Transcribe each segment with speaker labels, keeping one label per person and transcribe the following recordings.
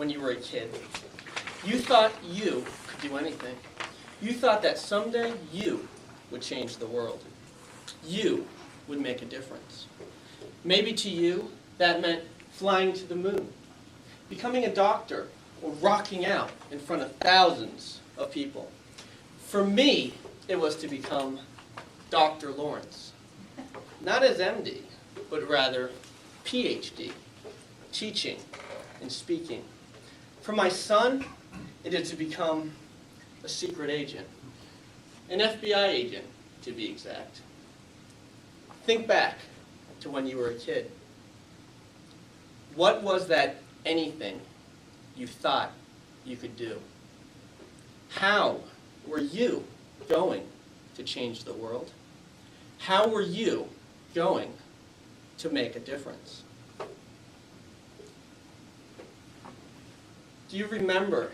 Speaker 1: when you were a kid. You thought you could do anything. You thought that someday you would change the world. You would make a difference. Maybe to you, that meant flying to the moon, becoming a doctor, or rocking out in front of thousands of people. For me, it was to become Dr. Lawrence. Not as MD, but rather PhD, teaching and speaking. For my son, it is to become a secret agent, an FBI agent, to be exact. Think back to when you were a kid. What was that anything you thought you could do? How were you going to change the world? How were you going to make a difference? Do you remember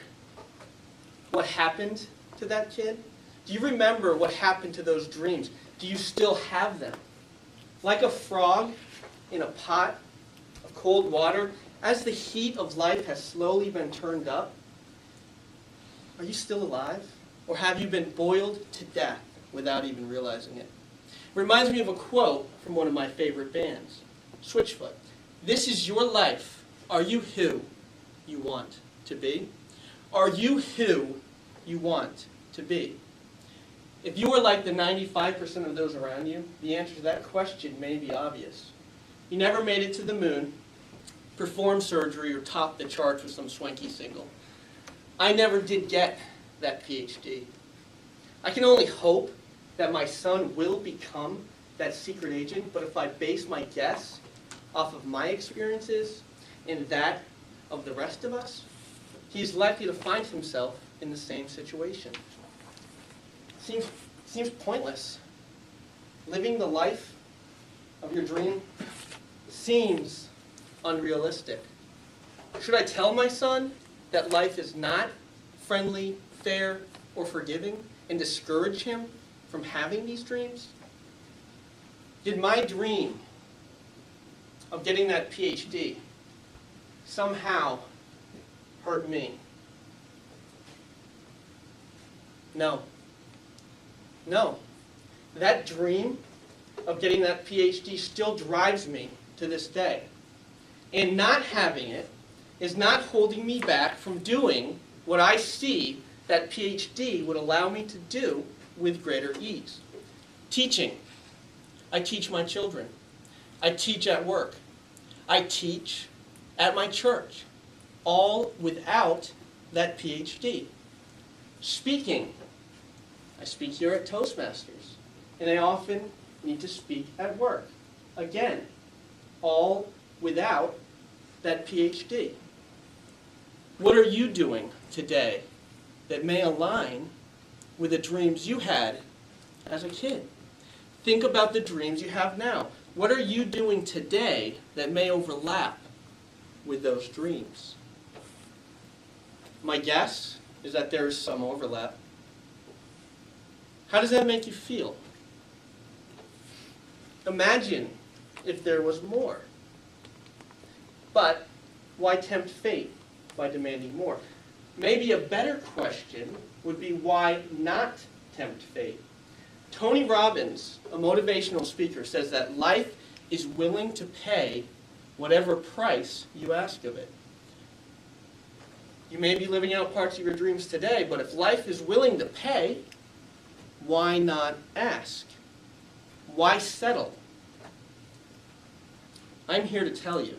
Speaker 1: what happened to that kid? Do you remember what happened to those dreams? Do you still have them? Like a frog in a pot of cold water, as the heat of life has slowly been turned up, are you still alive? Or have you been boiled to death without even realizing it? It reminds me of a quote from one of my favorite bands, Switchfoot. This is your life. Are you who you want to be? Are you who you want to be? If you were like the 95% of those around you, the answer to that question may be obvious. You never made it to the moon, performed surgery, or topped the charts with some swanky single. I never did get that PhD. I can only hope that my son will become that secret agent, but if I base my guess off of my experiences and that of the rest of us, he's likely to find himself in the same situation. Seems pointless. Living the life of your dream seems unrealistic. Should I tell my son that life is not friendly, fair, or forgiving, and discourage him from having these dreams? Did my dream of getting that PhD somehow hurt me? No. No. That dream of getting that PhD still drives me to this day. And not having it is not holding me back from doing what I see that PhD would allow me to do with greater ease. Teaching. I teach my children. I teach at work. I teach at my church. All without that PhD. Speaking. I speak here at Toastmasters, and I often need to speak at work. Again, all without that PhD. What are you doing today that may align with the dreams you had as a kid? Think about the dreams you have now. What are you doing today that may overlap with those dreams? My guess is that there is some overlap. How does that make you feel? Imagine if there was more. But why tempt fate by demanding more? Maybe a better question would be, why not tempt fate? Tony Robbins, a motivational speaker, says that life is willing to pay whatever price you ask of it. You may be living out parts of your dreams today, but if life is willing to pay, why not ask? Why settle? I'm here to tell you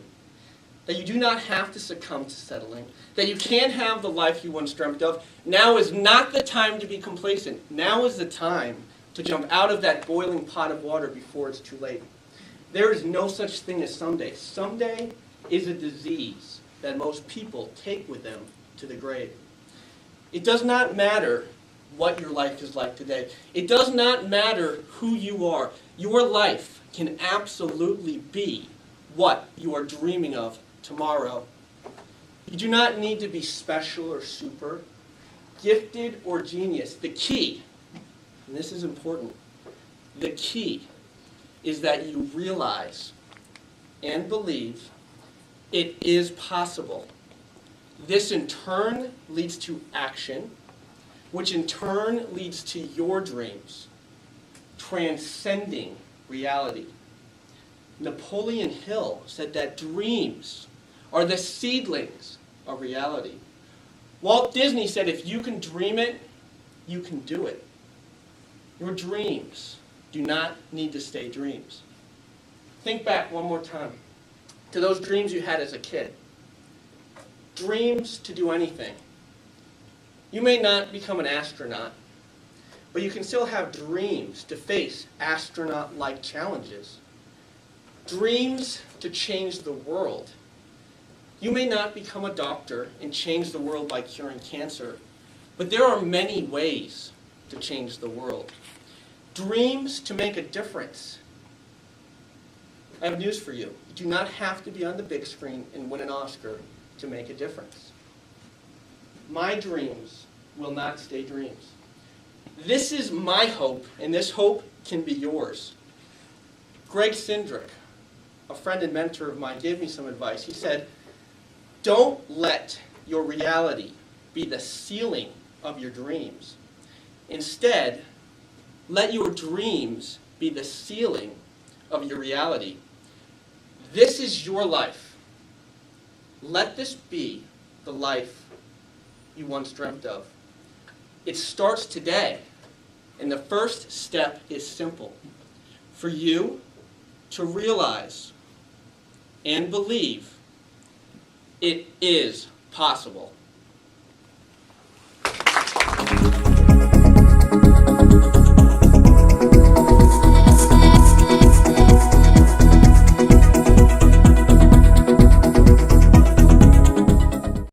Speaker 1: that you do not have to succumb to settling, that you can have the life you once dreamt of. Now is not the time to be complacent. Now is the time to jump out of that boiling pot of water before it's too late. There is no such thing as someday. Someday is a disease that most people take with them to the grave. It does not matter what your life is like today. It does not matter who you are. Your life can absolutely be what you are dreaming of tomorrow. You do not need to be special or super, gifted or genius. The key, and this is important, the key is that you realize and believe it is possible This in turn leads to action, which in turn leads to your dreams, transcending reality. Napoleon Hill said that dreams are the seedlings of reality. Walt Disney said if you can dream it, you can do it. Your dreams do not need to stay dreams. Think back one more time to those dreams you had as a kid. Dreams to do anything. You may not become an astronaut, but you can still have dreams to face astronaut-like challenges. Dreams to change the world. You may not become a doctor and change the world by curing cancer, but there are many ways to change the world. Dreams to make a difference. I have news for you. You do not have to be on the big screen and win an Oscar to make a difference. My dreams will not stay dreams. This is my hope, and this hope can be yours. Greg Sindrick, a friend and mentor of mine, gave me some advice. He said, don't let your reality be the ceiling of your dreams. Instead, let your dreams be the ceiling of your reality. This is your life. Let this be the life you once dreamt of. It starts today, and the first step is simple. For you to realize and believe it is possible.